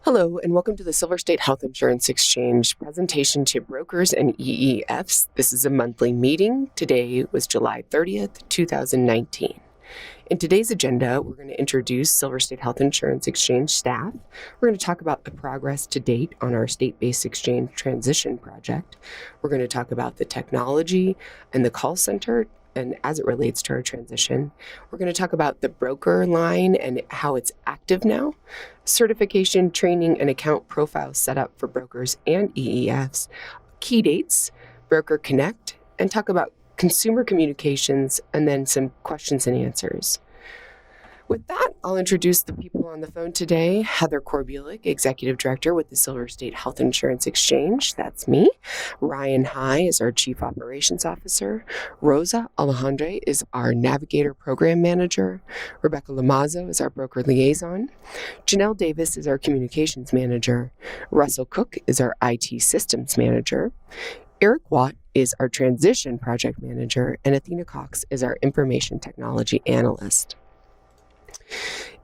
Hello, and welcome to the Silver State Health Insurance Exchange presentation to brokers and EEFs. This is a monthly meeting. Today was July 30th, 2019. In today's agenda, we're going to introduce Silver State Health Insurance Exchange staff. We're going to talk about the progress to date on our state-based exchange transition project. We're going to talk about the technology and the call center and as it relates to our transition. We're going to talk about the broker line and how it's active now, certification, training, and account profile setup for brokers and EEFs, key dates, Broker Connect, and talk about consumer communications, and then some questions and answers. With that, I'll introduce the people on the phone today. Heather Korbulik, Executive Director with the Silver State Health Insurance Exchange. That's me. Ryan High is our Chief Operations Officer. Rosa Alejandre is our Navigator Program Manager. Rebecca Lamazzo is our Broker Liaison. Janelle Davis is our Communications Manager. Russell Cook is our IT Systems Manager. Eric Watt is our Transition Project Manager. And Athena Cox is our Information Technology Analyst.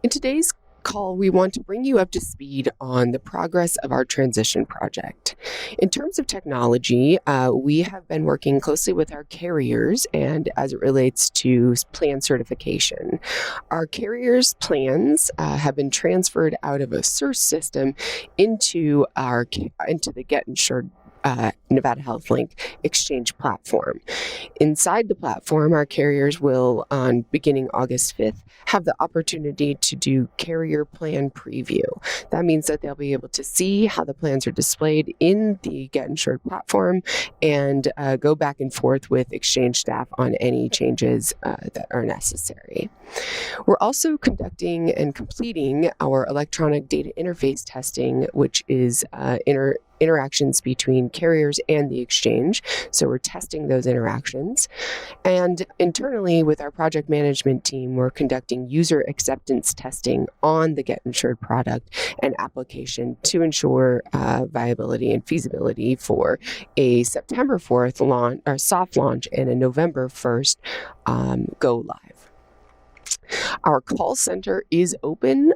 In today's call, we want to bring you up to speed on the progress of our transition project. In terms of technology, we have been working closely with our carriers and as it relates to plan certification. Our carriers' plans have been transferred out of a source system into the Get Insured Nevada Health Link exchange platform. Inside the platform, our carriers will, on beginning August 5th, have the opportunity to do carrier plan preview. That means that they'll be able to see how the plans are displayed in the Get Insured platform and go back and forth with exchange staff on any changes that are necessary. We're also conducting and completing our electronic data interface testing, which is interactions between carriers and the exchange. So we're testing those interactions. And internally with our project management team, we're conducting user acceptance testing on the Get Insured product and application to ensure viability and feasibility for a September 4th launch or soft launch and a November 1st go live. Our call center is open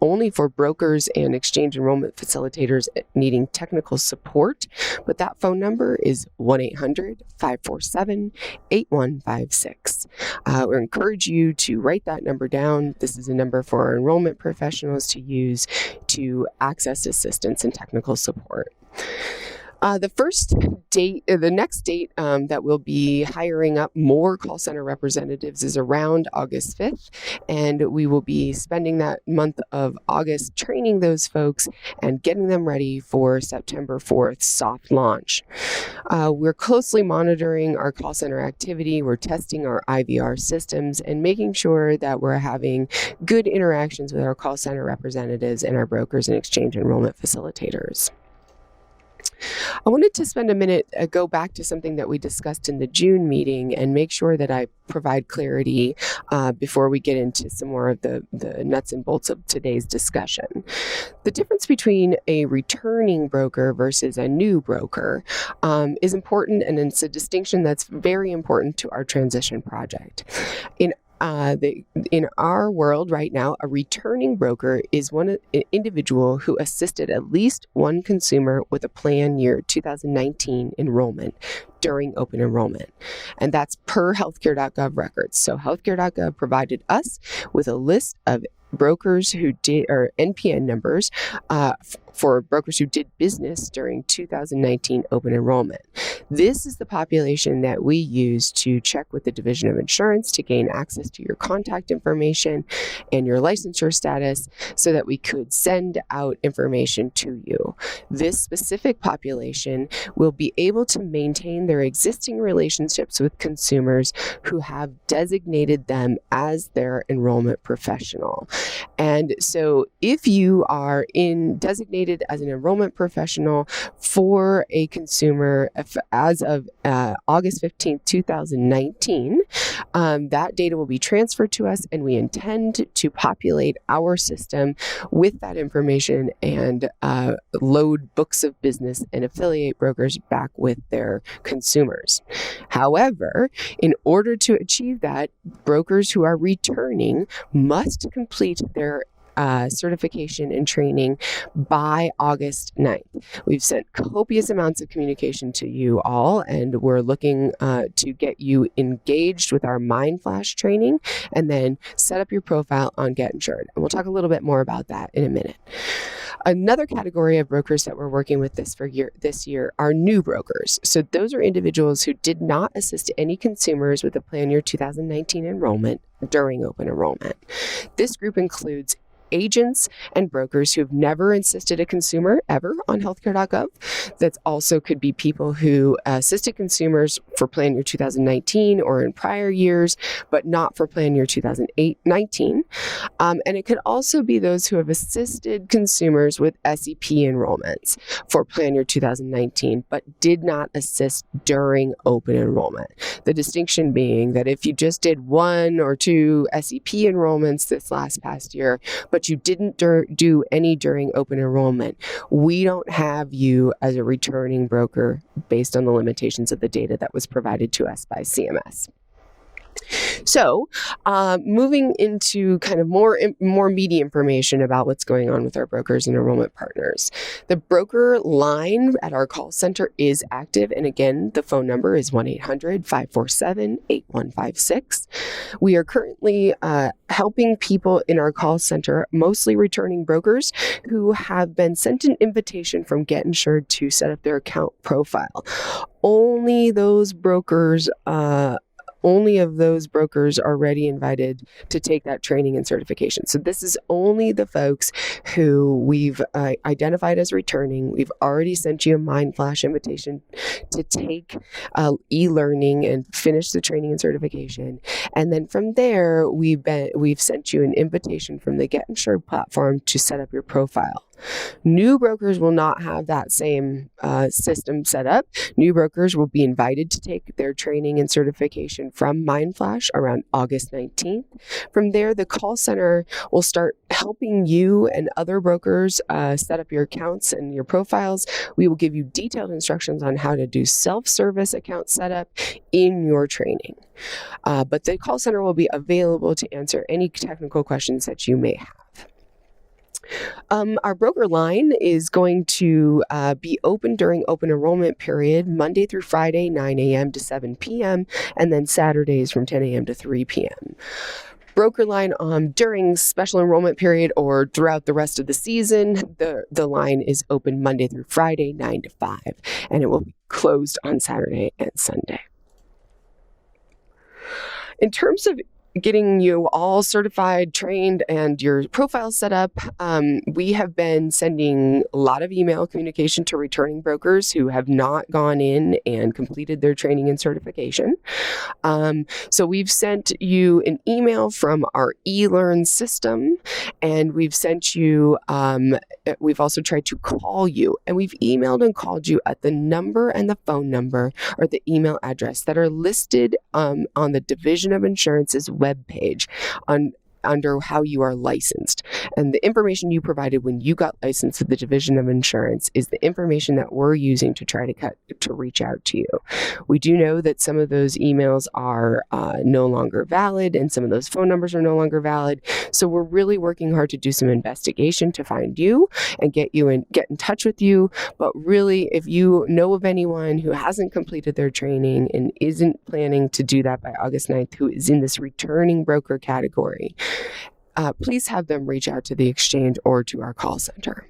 only for brokers and exchange enrollment facilitators needing technical support, but that phone number is 1-800-547-8156. We encourage you to write that number down. This is a number for our enrollment professionals to use to access assistance and technical support. The next date that we'll be hiring up more call center representatives is around August 5th, and we will be spending that month of August training those folks and getting them ready for September 4th soft launch. We're closely monitoring our call center activity. We're testing our IVR systems and making sure that we're having good interactions with our call center representatives and our brokers and exchange enrollment facilitators. I wanted to spend a minute, go back to something that we discussed in the June meeting and make sure that I provide clarity before we get into some more of the nuts and bolts of today's discussion. The difference between a returning broker versus a new broker is important, and it's a distinction that's very important to our transition project. In our world right now, a returning broker is an individual who assisted at least one consumer with a plan year 2019 enrollment during open enrollment. And that's per healthcare.gov records. So healthcare.gov provided us with a list of brokers who did, or NPN numbers for brokers who did business during 2019 open enrollment. This is the population that we use to check with the Division of Insurance to gain access to your contact information and your licensure status so that we could send out information to you. This specific population will be able to maintain their existing relationships with consumers who have designated them as their enrollment professional. And so if you are designated as an enrollment professional for a consumer as of August 15th, 2019, that data will be transferred to us, and we intend to populate our system with that information and load books of business and affiliate brokers back with their consumers. However, in order to achieve that, brokers who are returning must complete their certification and training by August 9th. We've sent copious amounts of communication to you all, and we're looking to get you engaged with our Mind Flash training and then set up your profile on Get Insured. And we'll talk a little bit more about that in a minute. Another category of brokers that we're working with this year are new brokers. So those are individuals who did not assist any consumers with the plan year 2019 enrollment during open enrollment. This group includes agents and brokers who have never assisted a consumer ever on healthcare.gov. That also could be people who assisted consumers for plan year 2019 or in prior years, but not for plan year 2019. And it could also be those who have assisted consumers with SEP enrollments for plan year 2019, but did not assist during open enrollment. The distinction being that if you just did 1 or 2 SEP enrollments this past year, but you didn't do any during open enrollment, we don't have you as a returning broker based on the limitations of the data that was provided to us by CMS. So, moving into kind of more meaty information about what's going on with our brokers and enrollment partners. The broker line at our call center is active, and again, the phone number is 1-800-547-8156. We are currently helping people in our call center, mostly returning brokers, who have been sent an invitation from Get Insured to set up their account profile. Only of those brokers are already invited to take that training and certification. So this is only the folks who we've identified as returning. We've already sent you a Mind Flash invitation to take e-learning and finish the training and certification. And then from there, we've sent you an invitation from the Get Insured platform to set up your profile. New brokers will not have that same system set up. New brokers will be invited to take their training and certification from Mind Flash around August 19th. From there, the call center will start helping you and other brokers set up your accounts and your profiles. We will give you detailed instructions on how to do self-service account setup in your training. But the call center will be available to answer any technical questions that you may have. Our broker line is going to be open during open enrollment period, Monday through Friday, 9 a.m. to 7 p.m., and then Saturdays from 10 a.m. to 3 p.m. Broker line during special enrollment period or throughout the rest of the season, the line is open Monday through Friday, 9 to 5, and it will be closed on Saturday and Sunday. In terms of getting you all certified, trained, and your profile set up, we have been sending a lot of email communication to returning brokers who have not gone in and completed their training and certification. So we've sent you an email from our eLearn system, and we've sent you, we've also tried to call you, and we've emailed and called you at the number and the phone number or the email address that are listed on the Division of Insurance's webpage under how you are licensed. And the information you provided when you got licensed with the Division of Insurance is the information that we're using to try to reach out to you. We do know that some of those emails are no longer valid and some of those phone numbers are no longer valid. So we're really working hard to do some investigation to find you and get in touch with you. But really, if you know of anyone who hasn't completed their training and isn't planning to do that by August 9th, who is in this returning broker category, please have them reach out to the exchange or to our call center.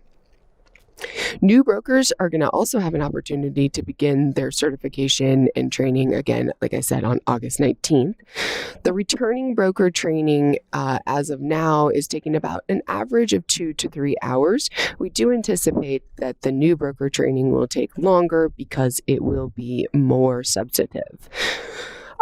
New brokers are going to also have an opportunity to begin their certification and training again, like I said, on August 19th. The returning broker training as of now is taking about an average of 2 to 3 hours. We do anticipate that the new broker training will take longer because it will be more substantive.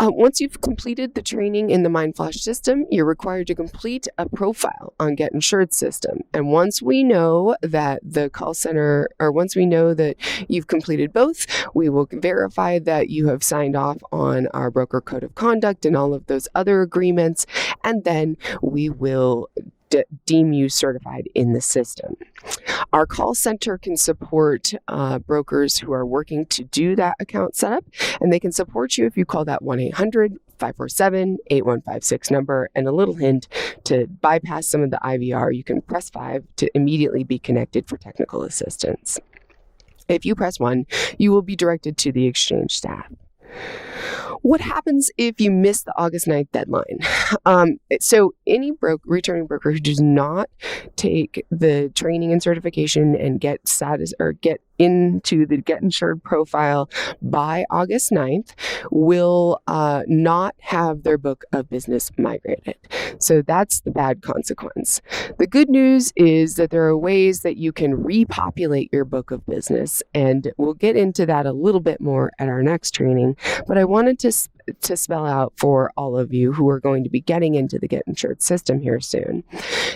Once you've completed the training in the Mind Flash system, you're required to complete a profile on Get Insured system. And once we know that the call center, or once we know that you've completed both, we will verify that you have signed off on our broker code of conduct and all of those other agreements, and then we will deem you certified in the system. Our call center can support brokers who are working to do that account setup, and they can support you if you call that 547-8156 number, and a little hint to bypass some of the IVR, you can press 5 to immediately be connected for technical assistance. If you press 1, you will be directed to the exchange staff. What happens if you miss the August 9th deadline? So any returning broker who does not take the training and certification and get into the Get Insured profile by August 9th will not have their book of business migrated. So that's the bad consequence. The good news is that there are ways that you can repopulate your book of business, and we'll get into that a little bit more at our next training. But I wanted to spell out for all of you who are going to be getting into the Get Insured system here soon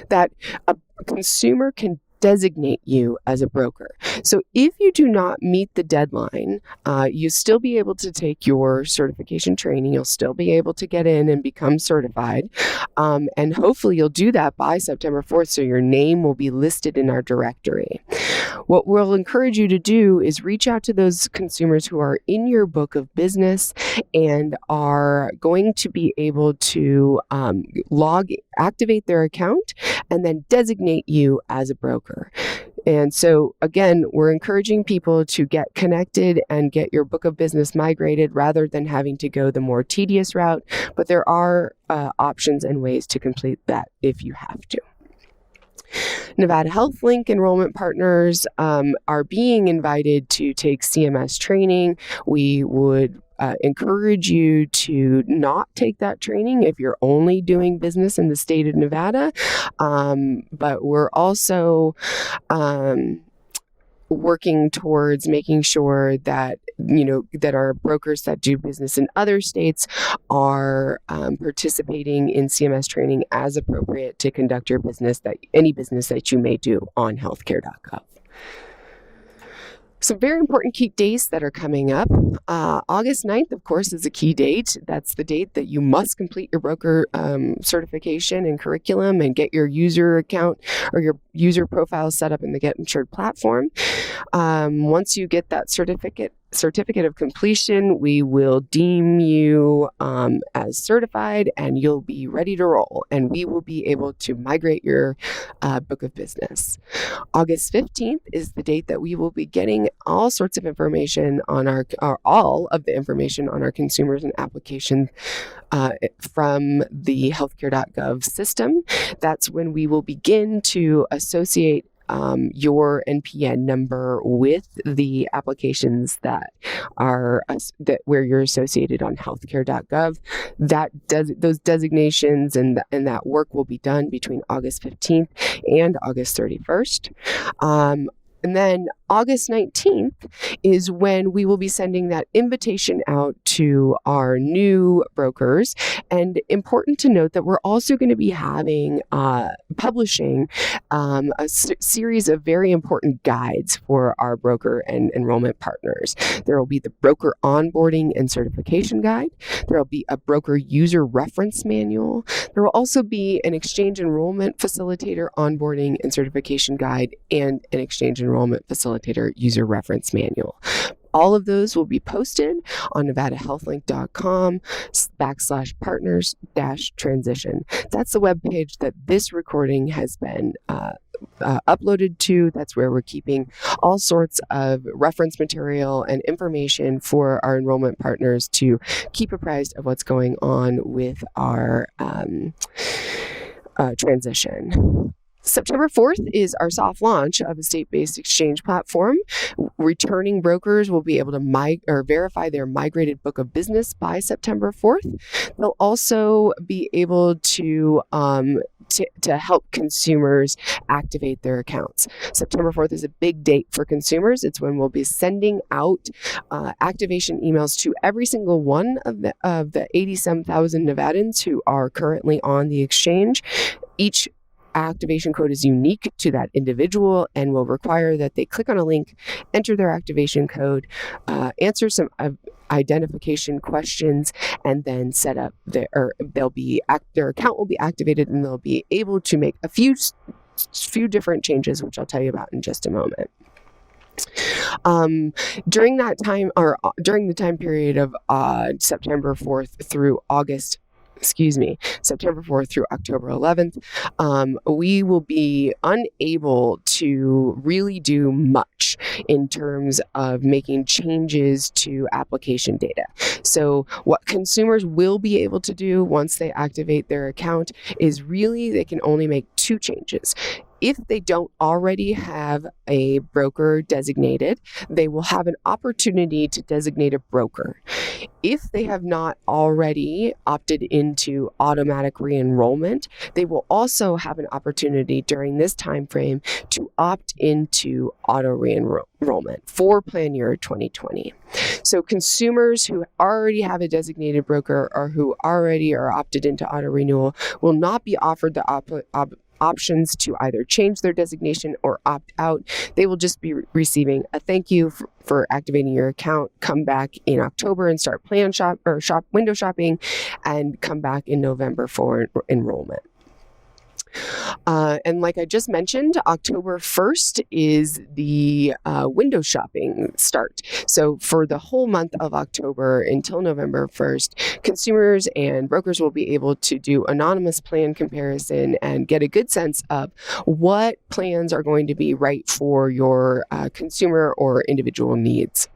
that a consumer can designate you as a broker. So if you do not meet the deadline, you still be able to take your certification training. You'll still be able to get in and become certified. And hopefully you'll do that by September 4th, so your name will be listed in our directory. What we'll encourage you to do is reach out to those consumers who are in your book of business and are going to be able to activate their account and then designate you as a broker. And so, again, we're encouraging people to get connected and get your book of business migrated rather than having to go the more tedious route. But there are options and ways to complete that if you have to. Nevada Health Link enrollment partners are being invited to take CMS training. We would encourage you to not take that training if you're only doing business in the state of Nevada. But we're also working towards making sure that that our brokers that do business in other states are participating in CMS training as appropriate to conduct your business, any business that you may do on healthcare.gov. Some very important key dates that are coming up. August 9th, of course, is a key date. That's the date that you must complete your broker certification and curriculum and get your user account or your user profile set up in the Get Insured platform. Once you get that certificate of completion, we will deem you as certified and you'll be ready to roll, and we will be able to migrate your book of business. August 15th is the date that we will be getting all sorts of information on all of the information on our consumers and applications from the healthcare.gov system. That's when we will begin to associate your NPN number with the applications that are where you're associated on healthcare.gov. Those designations and that work will be done between August 15th and August 31st. And then August 19th is when we will be sending that invitation out to our new brokers. And important to note that we're also going to be publishing a series of very important guides for our broker and enrollment partners. There will be the broker onboarding and certification guide. There will be a broker user reference manual. There will also be an exchange enrollment facilitator onboarding and certification guide and an exchange enrollment facilitator user reference manual. All of those will be posted on nevadahealthlink.com/partners-transition. That's the webpage that this recording has been uploaded to. That's where we're keeping all sorts of reference material and information for our enrollment partners to keep apprised of what's going on with our transition. September 4th is our soft launch of a state-based exchange platform. Returning brokers will be able to verify their migrated book of business by September 4th. They'll also be able to help consumers activate their accounts. September 4th is a big date for consumers. It's when we'll be sending out activation emails to every single one of the 87,000 Nevadans who are currently on the exchange. Each activation code is unique to that individual and will require that they click on a link, enter their activation code, answer some identification questions, and then set up their account will be activated, and they'll be able to make a few different changes, which I'll tell you about in just a moment. During that time, or during the time period of September 4th through October 11th, we will be unable to really do much in terms of making changes to application data. So what consumers will be able to do once they activate their account is really they can only make two changes. If they don't already have a broker designated, they will have an opportunity to designate a broker. If they have not already opted into automatic re-enrollment, they will also have an opportunity during this time frame to opt into auto re-enrollment for plan year 2020. So consumers who already have a designated broker or who already are opted into auto renewal will not be offered the options to either change their designation or opt out. They will just be receiving a thank you for activating your account. Come back in October and start window shopping, and come back in November for enrollment. And like I just mentioned, October 1st is the window shopping start. So for the whole month of October until November 1st, consumers and brokers will be able to do anonymous plan comparison and get a good sense of what plans are going to be right for your consumer or individual needs.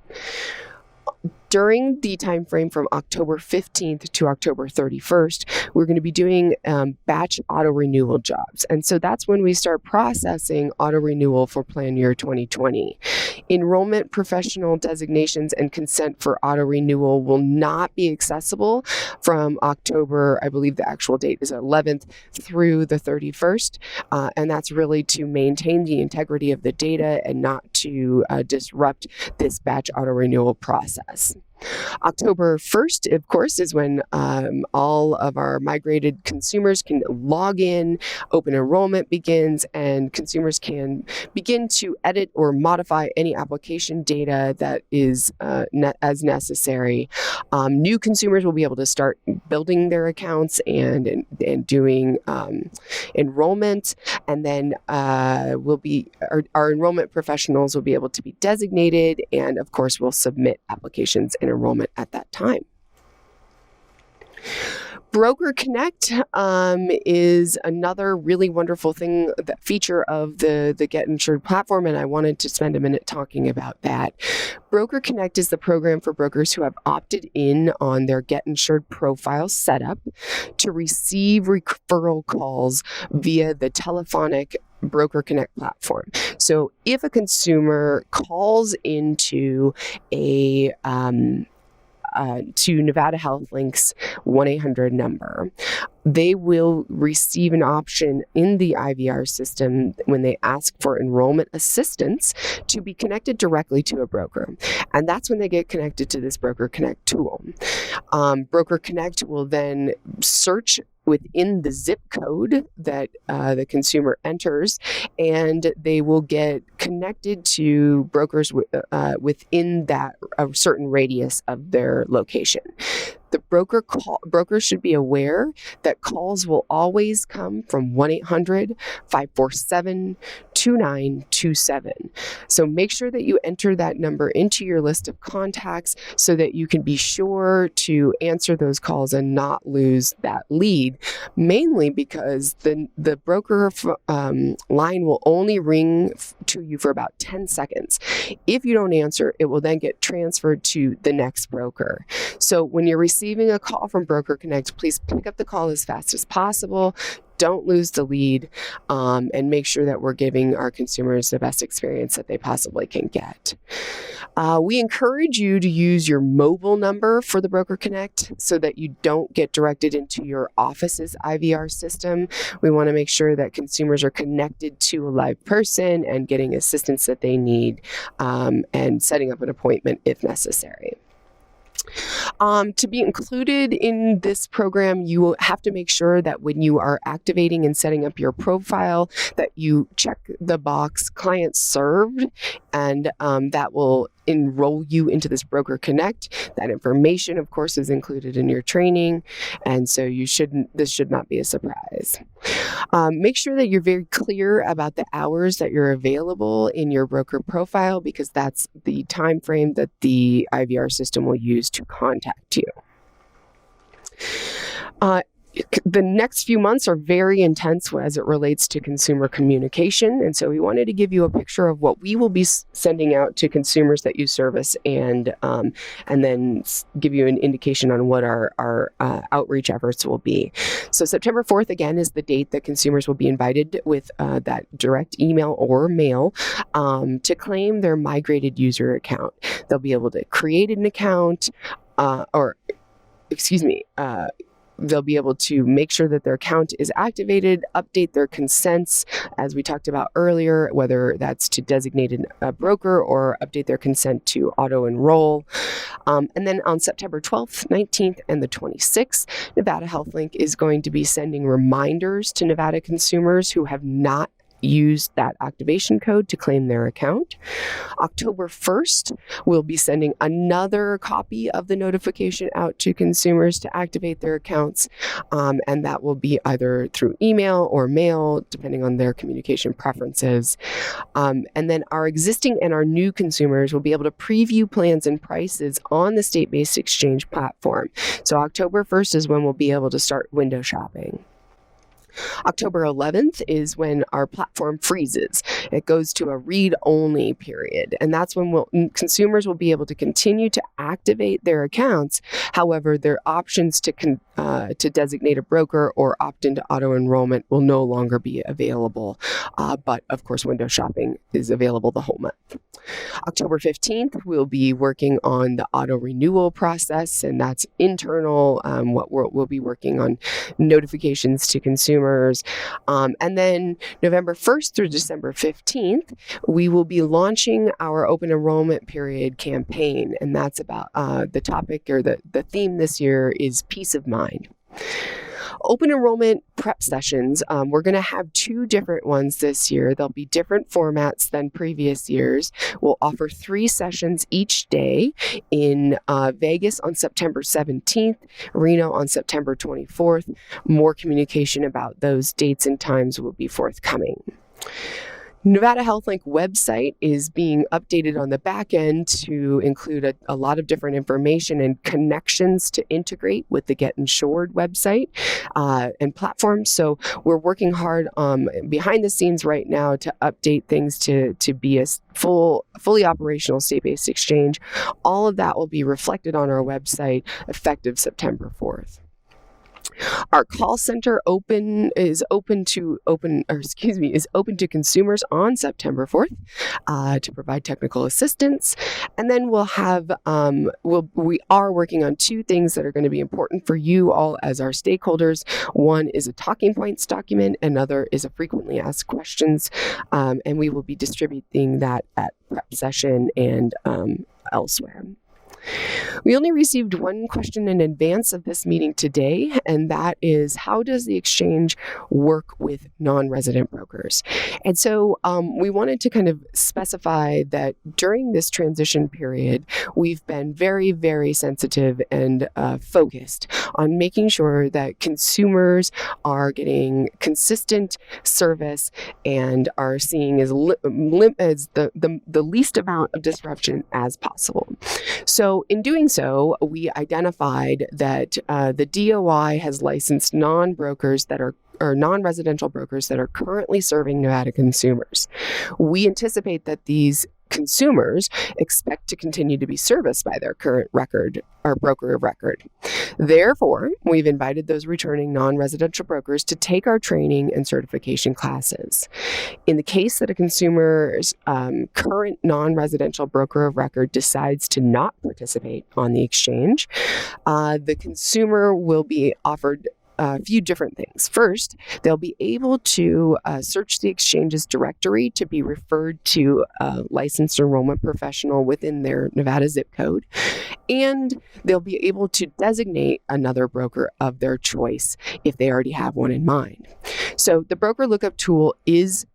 During the time frame from October 15th to October 31st, we're going to be doing batch auto renewal jobs. And so that's when we start processing auto renewal for plan year 2020. Enrollment professional designations and consent for auto renewal will not be accessible from October, I believe the actual date is 11th, through the 31st. And that's really to maintain the integrity of the data and not to disrupt this batch auto renewal process. October 1st, of course, is when all of our migrated consumers can log in, open enrollment begins, and consumers can begin to edit or modify any application data that is as necessary. New consumers will be able to start building their accounts and doing enrollment, and then our enrollment professionals will be able to be designated, and of course will submit applications and enrollment at that time. Broker Connect is another really wonderful thing, that feature of the Get Insured platform, and I wanted to spend a minute talking about that. Broker Connect is the program for brokers who have opted in on their Get Insured profile setup to receive referral calls via the telephonic Broker Connect platform. So if a consumer calls into to Nevada Health Link's 1-800 number, they will receive an option in the IVR system when they ask for enrollment assistance to be connected directly to a broker. And that's when they get connected to this Broker Connect tool. Broker Connect will then search within the zip code that the consumer enters, and they will get connected to brokers within that a certain radius of their location. The broker should be aware that calls will always come from 1-800-547-2927. So make sure that you enter that number into your list of contacts so that you can be sure to answer those calls and not lose that lead, mainly because the broker line will only ring to you for about 10 seconds. If you don't answer, it will then get transferred to the next broker. So when you're receiving a call from Broker Connect, please pick up the call as fast as possible. Don't lose the lead, and make sure that we're giving our consumers the best experience that they possibly can get. We encourage you to use your mobile number for the Broker Connect so that you don't get directed into your office's IVR system. We want to make sure that consumers are connected to a live person and getting assistance that they need, and setting up an appointment if necessary. To be included in this program, you will have to make sure that when you are activating and setting up your profile, that you check the box client served, and that will enroll you into this Broker Connect. That information, of course, is included in your training, and so this should not be a surprise. Make sure that you're very clear about the hours that you're available in your broker profile, because that's the time frame that the IVR system will use to contact you. The next few months are very intense as it relates to consumer communication, and so we wanted to give you a picture of what we will be sending out to consumers that you service, and then give you an indication on what our outreach efforts will be. So September 4th, again, is the date that consumers will be invited with that direct email or mail to claim their migrated user account. They'll be able to create an account, they'll be able to make sure that their account is activated, update their consents, as we talked about earlier, whether that's to designate a broker or update their consent to auto-enroll. And then on September 12th, 19th, and the 26th, Nevada HealthLink is going to be sending reminders to Nevada consumers who have not used that activation code to claim their account. October 1st, we'll be sending another copy of the notification out to consumers to activate their accounts, and that will be either through email or mail, depending on their communication preferences. And then our existing and our new consumers will be able to preview plans and prices on the state-based exchange platform. So October 1st is when we'll be able to start window shopping. October 11th is when our platform freezes. It goes to a read-only period, and that's when consumers will be able to continue to activate their accounts. However, their options to designate a broker or opt into auto-enrollment will no longer be available, but of course window shopping is available the whole month. October 15th, we'll be working on the auto-renewal process, and that's internal, what we'll be working on notifications to consumers. And then November 1st through December 15th, we will be launching our open enrollment period campaign, and that's about the topic, or the theme this year is peace of mind. Open enrollment prep sessions, we're going to have 2 different ones this year. There'll be different formats than previous years. We'll offer 3 sessions each day in Vegas on September 17th, Reno on September 24th. More communication about those dates and times will be forthcoming. Nevada HealthLink website is being updated on the back end to include a lot of different information and connections to integrate with the Get Insured website and platform. So we're working hard behind the scenes right now to update things to be a fully operational state-based exchange. All of that will be reflected on our website effective September 4th. Our call center is open to consumers on September 4th to provide technical assistance. And then we'll have we are working on 2 things that are going to be important for you all as our stakeholders. One is a talking points document, another is a frequently asked questions, and we will be distributing that at prep session and elsewhere. We only received 1 question in advance of this meeting today, and that is, how does the exchange work with non-resident brokers? And so we wanted to kind of specify that during this transition period, we've been very, very sensitive and focused on making sure that consumers are getting consistent service and are seeing as the least amount of disruption as possible. So in doing so, we identified that the DOI has licensed non-brokers that are non-residential brokers that are currently serving Nevada consumers. We anticipate that these consumers expect to continue to be serviced by their current record or broker of record. Therefore, we've invited those returning non-residential brokers to take our training and certification classes. In the case that a consumer's current non-residential broker of record decides to not participate on the exchange, the consumer will be offered a few different things. First, they'll be able to search the exchange's directory to be referred to a licensed enrollment professional within their Nevada zip code, and they'll be able to designate another broker of their choice if they already have one in mind. So the broker lookup tool is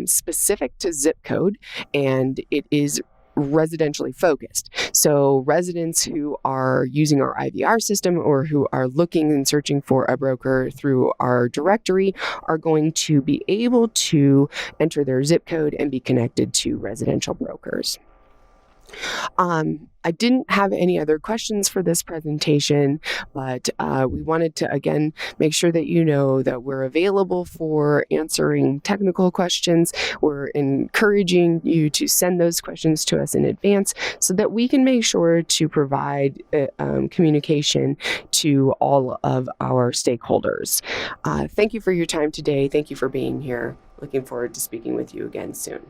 specific to zip code, and it is residentially focused. So residents who are using our IVR system or who are looking and searching for a broker through our directory are going to be able to enter their zip code and be connected to residential brokers. I didn't have any other questions for this presentation, but we wanted to, again, make sure that you know that we're available for answering technical questions. We're encouraging you to send those questions to us in advance so that we can make sure to provide communication to all of our stakeholders. Thank you for your time today. Thank you for being here. Looking forward to speaking with you again soon.